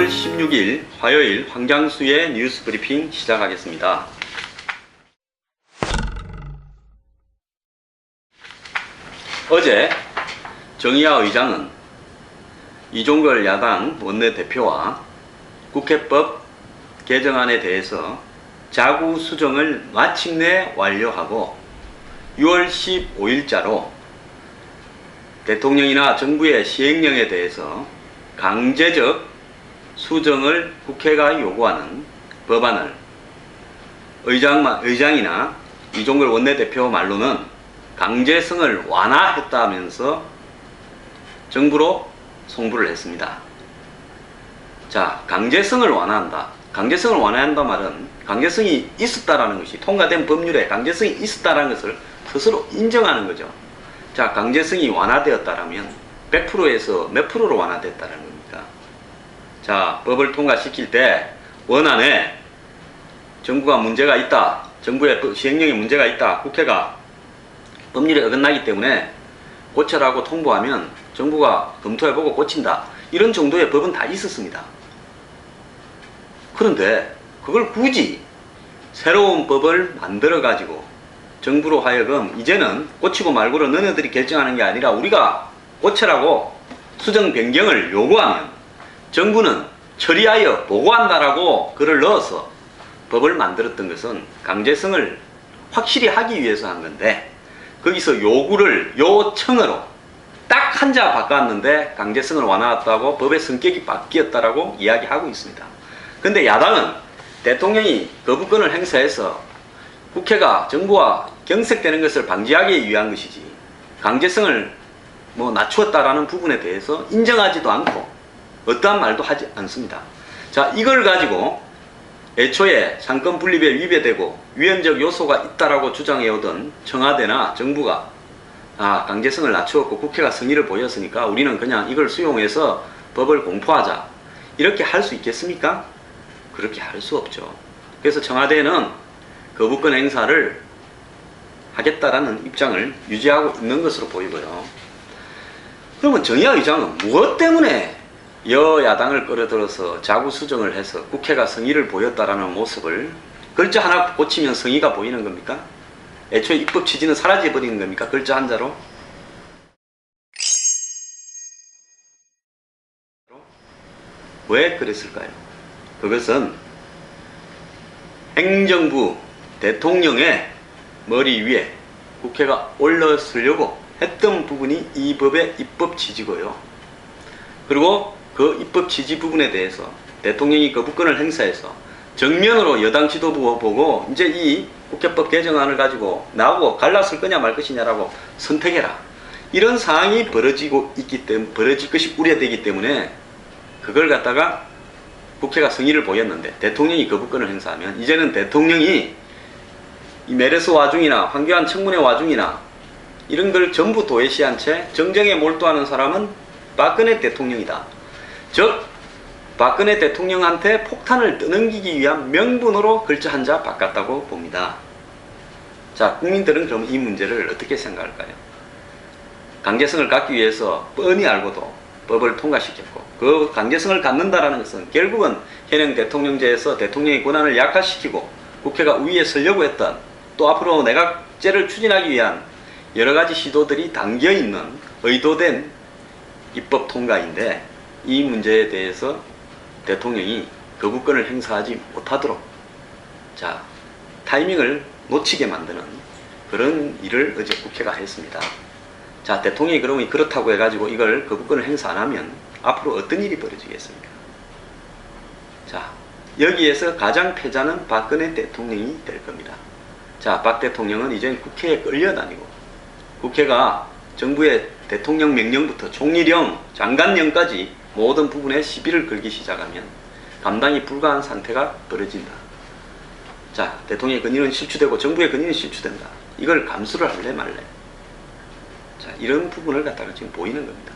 5월 16일 화요일 황장수의 뉴스 브리핑 시작하겠습니다. 어제 정의화 의장은 이종걸 야당 원내대표와 국회법 개정안에 대해서 자구 수정을 마침내 완료하고 6월 15일자로 대통령이나 정부의 시행령에 대해서 강제적 수정을 국회가 요구하는 법안을 의장이나 이종걸 원내대표 말로는 강제성을 완화했다면서 정부로 송부를 했습니다. 자, 강제성을 완화한다. 강제성을 완화한다 말은 강제성이 있었다라는 것이, 통과된 법률에 강제성이 있었다라는 것을 스스로 인정하는 거죠. 자, 강제성이 완화되었다라면 100%에서 몇 프로로 완화됐다는 겁니까? 자, 법을 통과시킬 때 원안에 정부가 문제가 있다, 정부의 시행령에 문제가 있다, 국회가 법률에 어긋나기 때문에 고쳐라고 통보하면 정부가 검토해보고 고친다, 이런 정도의 법은 다 있었습니다. 그런데 그걸 굳이 새로운 법을 만들어 가지고 정부로 하여금 이제는 고치고 말고를 너네들이 결정하는 게 아니라 우리가 고쳐라고 수정 변경을 요구하면 정부는 처리하여 보고한다라고 글을 넣어서 법을 만들었던 것은 강제성을 확실히 하기 위해서 한 건데, 거기서 요구를 요청으로 딱 한자 바꿨는데 강제성을 완화했다고 법의 성격이 바뀌었다라고 이야기하고 있습니다. 근데 야당은 대통령이 거부권을 행사해서 국회가 정부와 경색되는 것을 방지하기 위한 것이지 강제성을 낮추었다라는 부분에 대해서 인정하지도 않고 어떠한 말도 하지 않습니다. 자, 이걸 가지고 애초에 상권 분립에 위배되고 위헌적 요소가 있다라고 주장해오던 청와대나 정부가 강제성을 낮추었고 국회가 성의를 보였으니까 우리는 그냥 이걸 수용해서 법을 공포하자, 이렇게 할 수 있겠습니까? 그렇게 할 수 없죠. 그래서 청와대는 거부권 행사를 하겠다라는 입장을 유지하고 있는 것으로 보이고요. 그러면 정의화 의장은 무엇 때문에 여야당을 끌어들여서 자구 수정을 해서 국회가 성의를 보였다라는 모습을 글자 하나 고치면 성의가 보이는 겁니까? 애초에 입법 취지는 사라져버리는 겁니까? 글자 한자로? 왜 그랬을까요? 그것은 행정부 대통령의 머리 위에 국회가 올라서려고 했던 부분이 이 법의 입법 취지고요. 그리고 그 입법 취지 부분에 대해서 대통령이 거부권을 행사해서 정면으로 여당 지도부 보고 이제 이 국회법 개정안을 가지고 나하고 갈라설 거냐 말 것이냐라고 선택해라, 이런 상황이 벌어질 것이 우려되기 때문에 그걸 갖다가 국회가 성의를 보였는데 대통령이 거부권을 행사하면 이제는 대통령이 이 메르스 와중이나 황교안 청문회 와중이나 이런 걸 전부 도외시한 채 정쟁에 몰두하는 사람은 박근혜 대통령이다. 즉 박근혜 대통령한테 폭탄을 떠넘기기 위한 명분으로 글자 한자 바꿨다고 봅니다. 자, 국민들은 그럼 이 문제를 어떻게 생각할까요? 강제성을 갖기 위해서 뻔히 알고도 법을 통과시켰고, 그 강제성을 갖는다라는 것은 결국은 현행 대통령제에서 대통령의 권한을 약화시키고 국회가 우위에 서려고 했던, 또 앞으로 내각제를 추진하기 위한 여러가지 시도들이 담겨있는 의도된 입법 통과인데, 이 문제에 대해서 대통령이 거부권을 행사하지 못하도록 타이밍을 놓치게 만드는 그런 일을 어제 국회가 했습니다. 자, 대통령이 그러면 그렇다고 해가지고 이걸 거부권을 행사 안 하면 앞으로 어떤 일이 벌어지겠습니까? 자, 여기에서 가장 패자는 박근혜 대통령이 될 겁니다. 자, 박 대통령은 이제 국회에 끌려다니고 국회가 정부의 대통령 명령부터 총리령, 장관령까지 모든 부분에 시비를 걸기 시작하면 감당이 불가한 상태가 벌어진다. 자, 대통령의 권위는 실추되고 정부의 권위는 실추된다. 이걸 감수를 할래 말래? 자, 이런 부분을 갖다가 지금 보이는 겁니다.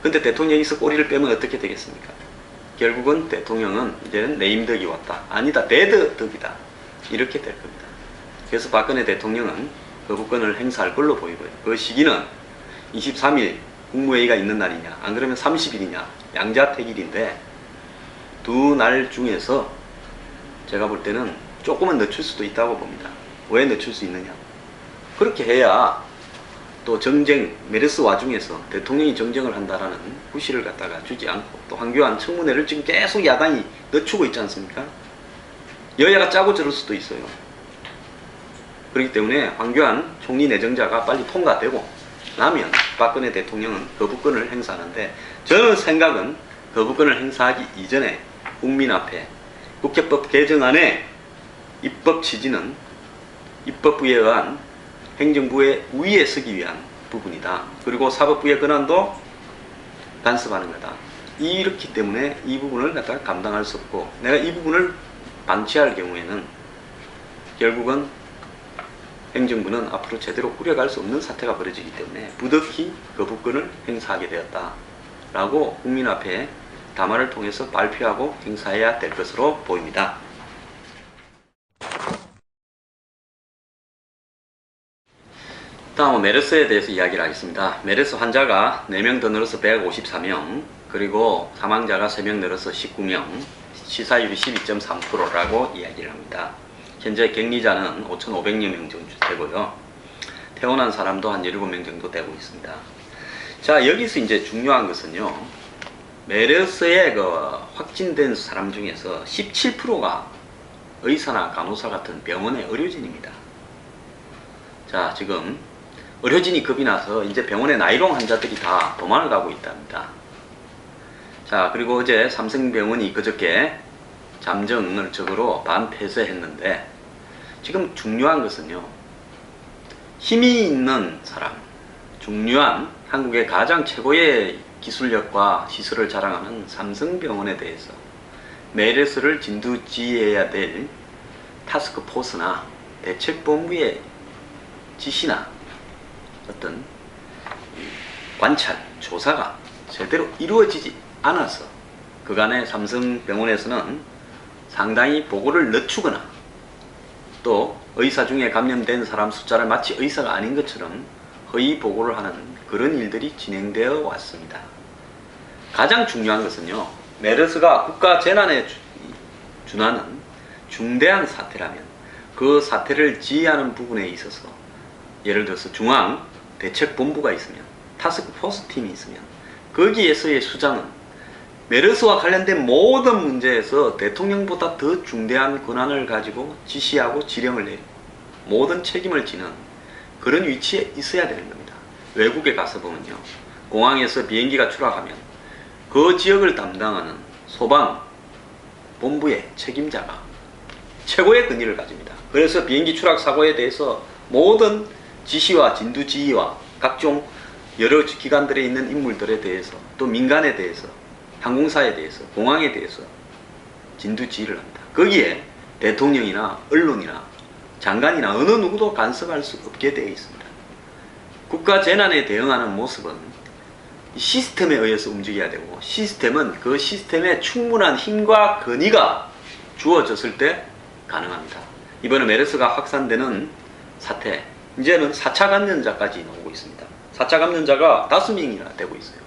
근데 대통령이서 꼬리를 빼면 어떻게 되겠습니까? 결국은 대통령은 이제는 내 임덕이 왔다, 아니다 내덕이다, 이렇게 될 겁니다. 그래서 박근혜 대통령은 거부권을 행사할 걸로 보이고요. 그 시기는 23일 국무회의가 있는 날이냐, 안 그러면 30일이냐, 양자택일인데 두 날 중에서 제가 볼 때는 조금은 늦출 수도 있다고 봅니다. 왜 늦출 수 있느냐? 그렇게 해야 또 정쟁, 메르스 와중에서 대통령이 정쟁을 한다라는 구실을 갖다가 주지 않고, 또 황교안 청문회를 지금 계속 야당이 늦추고 있지 않습니까? 여야가 짜고 저럴 수도 있어요. 그렇기 때문에 황교안 총리 내정자가 빨리 통과되고 나면 박근혜 대통령은 거부권을 행사하는데, 저는 생각은 거부권을 행사하기 이전에 국민 앞에 국회법 개정안의 입법 취지는 입법부에 의한 행정부의 우위에 서기 위한 부분이다. 그리고 사법부의 권한도 간섭하는 거다. 이렇기 때문에 이 부분을 갖다가 감당할 수 없고, 내가 이 부분을 방치할 경우에는 결국은 행정부는 앞으로 제대로 꾸려갈 수 없는 사태가 벌어지기 때문에 부득이 거부권을 행사하게 되었다 라고 국민 앞에 담화를 통해서 발표하고 행사해야 될 것으로 보입니다. 다음은 메르스에 대해서 이야기를 하겠습니다. 메르스 환자가 4명 더 늘어서 154명, 그리고 사망자가 3명 늘어서 19명, 치사율이 12.3%라고 이야기를 합니다. 현재 격리자는 5,500여 명 정도 되고요. 퇴원한 사람도 한 17명 정도 되고 있습니다. 자, 여기서 이제 중요한 것은요, 메르스에 확진된 사람 중에서 17%가 의사나 간호사 같은 병원의 의료진입니다. 자, 지금 의료진이 겁이 나서 이제 병원에 나이롱 환자들이 다 도망을 가고 있답니다. 자, 그리고 어제 삼성병원이 그저께 잠정을 적으로 반폐쇄했는데, 지금 중요한 것은요, 힘이 있는 사람, 중요한 한국의 가장 최고의 기술력과 시설을 자랑하는 삼성병원에 대해서 메르스를 진두지휘해야 될 타스크포스나 대책본부의 지시나 어떤 관찰, 조사가 제대로 이루어지지 않아서 그간의 삼성병원에서는 상당히 보고를 늦추거나, 또 의사 중에 감염된 사람 숫자를 마치 의사가 아닌 것처럼 허위 보고를 하는 그런 일들이 진행되어 왔습니다. 가장 중요한 것은요, 메르스가 국가 재난에 준하는 중대한 사태라면 그 사태를 지휘하는 부분에 있어서, 예를 들어서 중앙 대책본부가 있으면, 타스크포스 팀이 있으면, 거기에서의 수장은 메르스와 관련된 모든 문제에서 대통령보다 더 중대한 권한을 가지고 지시하고 지령을 내리고 모든 책임을 지는 그런 위치에 있어야 되는 겁니다. 외국에 가서 보면요, 공항에서 비행기가 추락하면 그 지역을 담당하는 소방본부의 책임자가 최고의 권위를 가집니다. 그래서 비행기 추락 사고에 대해서 모든 지시와 진두지휘와 각종 여러 기관들에 있는 인물들에 대해서, 또 민간에 대해서, 항공사에 대해서, 공항에 대해서 진두지휘를 합니다. 거기에 대통령이나 언론이나 장관이나 어느 누구도 간섭할 수 없게 되어 있습니다. 국가 재난에 대응하는 모습은 시스템에 의해서 움직여야 되고, 시스템은 그 시스템에 충분한 힘과 권위가 주어졌을 때 가능합니다. 이번에 메르스가 확산되는 사태, 이제는 4차 감염자까지 나오고 있습니다. 4차 감염자가 5명이나 되고 있어요.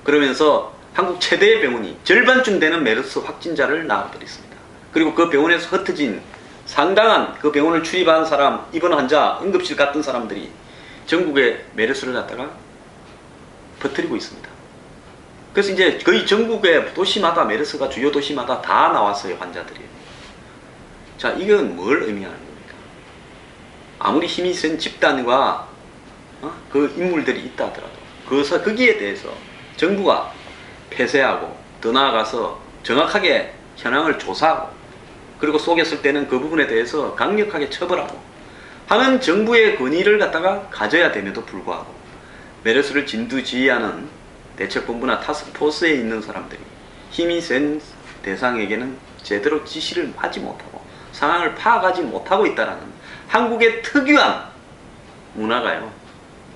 그러면서 한국 최대의 병원이 절반쯤 되는 메르스 확진자를 낳아버렸습니다. 그리고 그 병원에서 흩어진 상당한 그 병원을 출입한 사람, 입원 환자, 응급실 갔던 사람들이 전국에 메르스를 갖다가 퍼뜨리고 있습니다. 그래서 이제 거의 전국의 도시마다, 메르스가 주요 도시마다 다 나왔어요, 환자들이. 자, 이건 뭘 의미하는 겁니까? 아무리 힘이 센 집단과 그 인물들이 있다 하더라도 거기에 대해서 정부가 폐쇄하고, 더 나아가서 정확하게 현황을 조사하고, 그리고 속였을 때는 그 부분에 대해서 강력하게 처벌하고 하는 정부의 권위를 갖다가 가져야 됨에도 불구하고, 메르스를 진두지휘하는 대책본부나 타스크포스에 있는 사람들이 힘이 센 대상에게는 제대로 지시를 하지 못하고 상황을 파악하지 못하고 있다는 한국의 특유한 문화가요,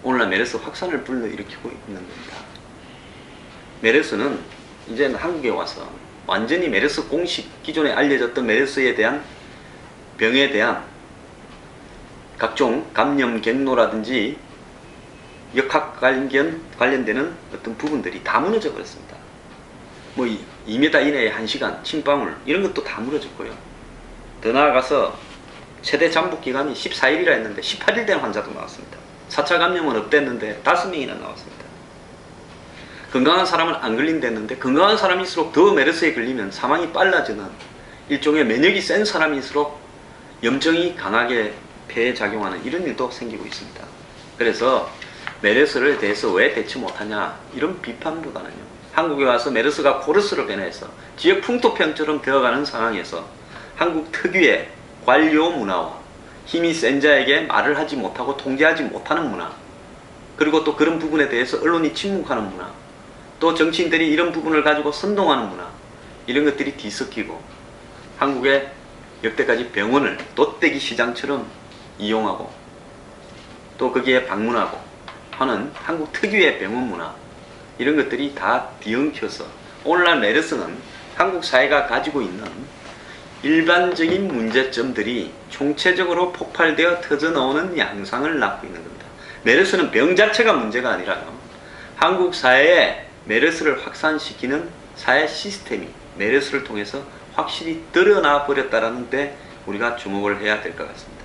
오늘날 메르스 확산을 불러일으키고 있는 겁니다. 메르스는 이제는 한국에 와서 완전히 메르스 공식, 기존에 알려졌던 메르스에 대한 병에 대한 각종 감염 경로라든지 역학 관련되는 어떤 부분들이 다 무너져 버렸습니다. 뭐 2m 이내에 1시간, 침방울 이런 것도 다 무너졌고요. 더 나아가서 최대 잠복 기간이 14일이라 했는데 18일 된 환자도 나왔습니다. 4차 감염은 없댔는데 5명이나 나왔습니다. 건강한 사람은 안 걸린댔는데 건강한 사람일수록 더 메르스에 걸리면 사망이 빨라지는 일종의 면역이 센 사람일수록 염증이 강하게 폐에 작용하는 이런 일도 생기고 있습니다. 그래서 메르스를 대해서 왜 대처 못하냐 이런 비판보다는요. 한국에 와서 메르스가 코러스로 변해서 지역 풍토병처럼 되어가는 상황에서 한국 특유의 관료 문화와 힘이 센 자에게 말을 하지 못하고 통제하지 못하는 문화, 그리고 또 그런 부분에 대해서 언론이 침묵하는 문화, 또 정치인들이 이런 부분을 가지고 선동하는 문화, 이런 것들이 뒤섞이고 한국의 역대까지 병원을 돗대기 시장처럼 이용하고 또 거기에 방문하고 하는 한국 특유의 병원 문화, 이런 것들이 다 뒤엉켜서 오늘날 메르스는 한국 사회가 가지고 있는 일반적인 문제점들이 총체적으로 폭발되어 터져나오는 양상을 낳고 있는 겁니다. 메르스는 병 자체가 문제가 아니라요. 한국 사회에 메르스를 확산시키는 사회 시스템이 메르스를 통해서 확실히 드러나 버렸다는 데 우리가 주목을 해야 될 것 같습니다.